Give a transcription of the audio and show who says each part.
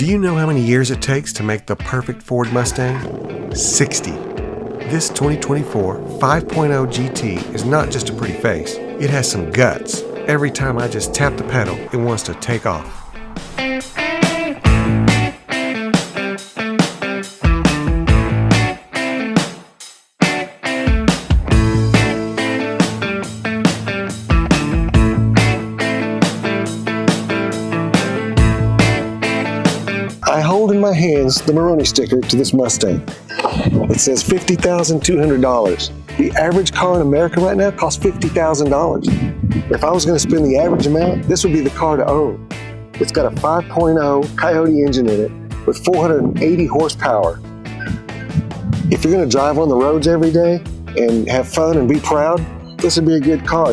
Speaker 1: Do you know how many years it takes to make the perfect Ford Mustang? 60. This 2024 5.0 GT is not just a pretty face, it has some guts. Every time I just tap the pedal, it wants to take off.
Speaker 2: I hold in my hands the Maroney sticker to this Mustang. It says $50,200. The average car in America right now costs $50,000. If I was going to spend the average amount, this would be the car to own. It's got a 5.0 Coyote engine in it with 480 horsepower. If you're going to drive on the roads every day and have fun and be proud, this would be a good car.